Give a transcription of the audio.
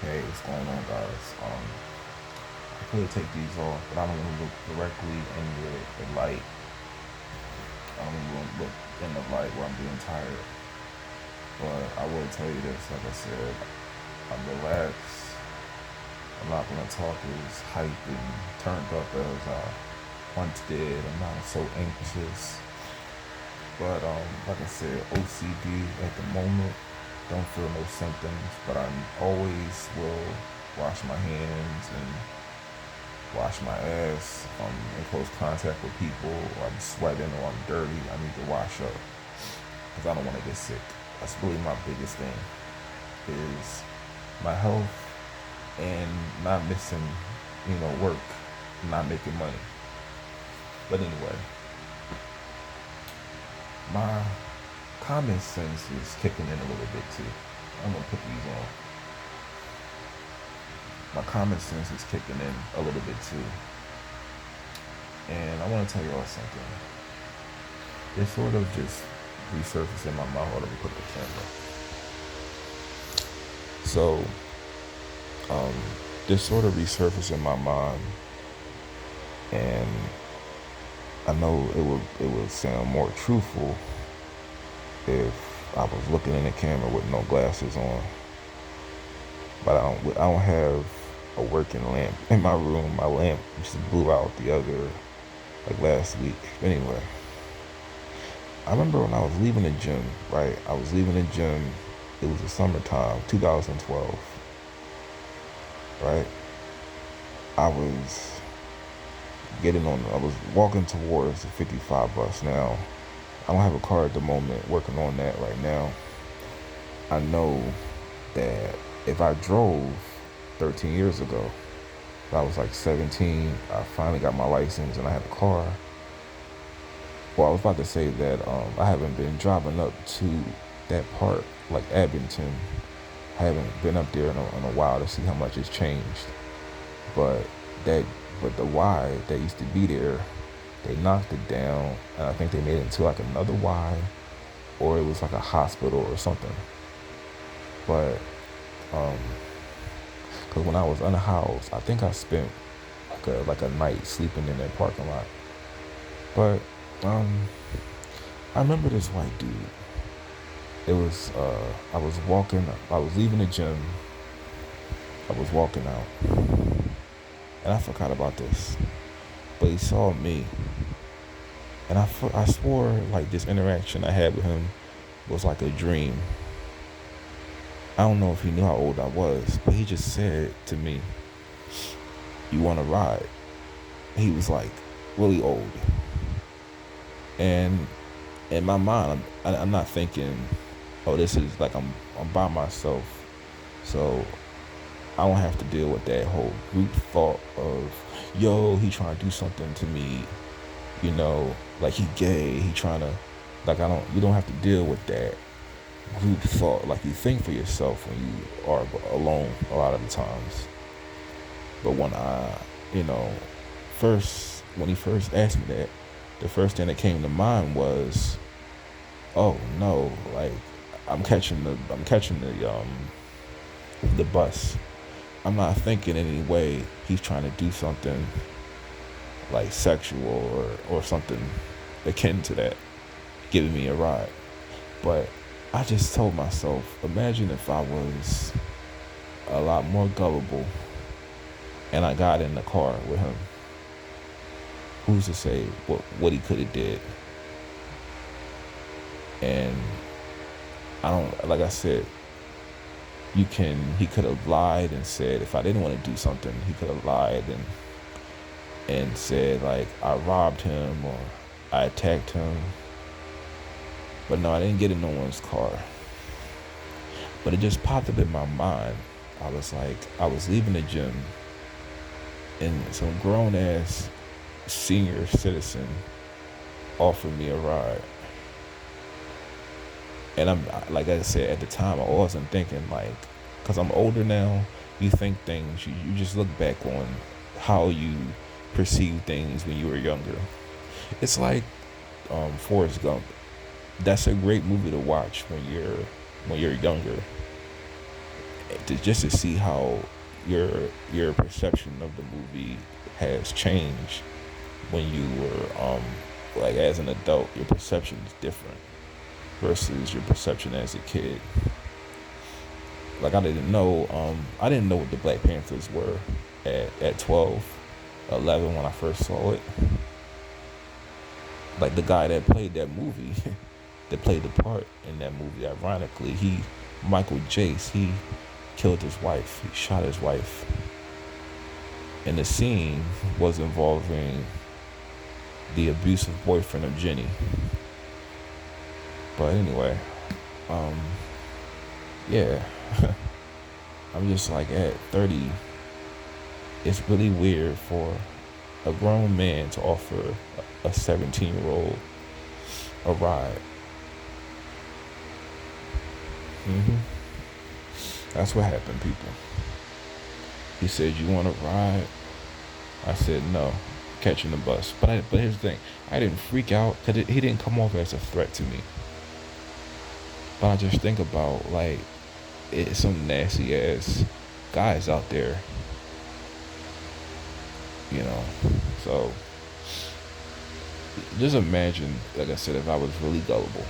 Hey, what's going on, guys? I could take these off, but I don't want to look directly in the light. I don't want to look in the light where I'm being tired. But I will tell you this, like I said, I'm relaxed. I'm not going to talk as hyped and turned up as I once did. I'm not so anxious. But like I said, OCD at the moment, don't feel no symptoms, but I always will wash my hands and wash my ass if I'm in close contact with people or I'm sweating or I'm dirty. I need to wash up because I don't want to get sick. That's really my biggest thing is my health and not missing, work, not making money. But anyway, my common sense is kicking in a little bit too. I'm gonna put these on. My common sense is kicking in a little bit too. And I want to tell y'all something. It's sort of just resurfaced in my mind. Hold on, let me put the camera. So, um, this sort of resurfaced in my mind, and I know it would sound more truthful if I was looking in the camera with no glasses on. But I don't have a working lamp in my room. My lamp just blew out like last week. Anyway, I remember when I was leaving the gym, right? I was leaving the gym. It was the summertime, 2012, right? I was I was walking towards the 55 bus. Now, I don't have a car at the moment, working on that right now. I know that if I drove 13 years ago, I was like 17, I finally got my license and I had a car. Well, I was about to say that I haven't been driving up to that part, like Abington. I haven't been up there in a while to see how much it's changed. But that, but the Y that used to be there, they knocked it down, and I think they made it into like another Y, or it was like a hospital or something. But because when I was unhoused, I think I spent like a night sleeping in that parking lot. But um, I remember this white dude. It was I was walking. I was leaving the gym. I was walking out, and I forgot about this. But he saw me, and I swore like this interaction I had with him was like a dream. I don't know if he knew how old I was, but he just said to me, "You want to ride?" He was like really old, and in my mind, I'm not thinking, "Oh, this is like I'm by myself, so I don't have to deal with that whole group thought of, yo, he trying to do something to me, like he gay, he trying to, like you don't have to deal with that group thought like you think for yourself when you are alone a lot of the times. But when you know, when he first asked me that, the first thing that came to mind was, oh no, like I'm catching the bus. I'm not thinking in any way he's trying to do something like sexual or something akin to that, giving me a ride. But I just told myself, imagine if I was a lot more gullible and I got in the car with him. Who's to say what he could have did? And I don't, like I said, he could have lied and said if I didn't want to do something, he could have lied and said like I robbed him or I attacked him. But no, I didn't get in no one's car. But it just popped up in my mind. I was leaving the gym and some grown ass senior citizen offered me a ride. And I'm like I said at the time, I wasn't thinking like, because I'm older now. You think things. You just look back on how you perceive things when you were younger. It's like Forrest Gump. That's a great movie to watch when you're younger. just to see how your your perception of the movie has changed when you were like as an adult. Your perception is different versus your perception as a kid. Like I didn't know what the Black Panthers were at 12, 11 when I first saw it. Like the guy that played that movie, that played the part in that movie, ironically, Michael Jace, he killed his wife. He shot his wife. And the scene was involving the abusive boyfriend of Jenny. But anyway, yeah. I'm just like at 30, it's really weird for a grown man to offer a 17-year-old a ride. hmm That's what happened, people. He said, "You want to ride?" I said, "No, catching the bus." But here's the thing: I didn't freak out because he didn't come off as a threat to me. But I just think about like it's some nasty ass guys out there, you know. So just imagine, like I said, if I was really gullible.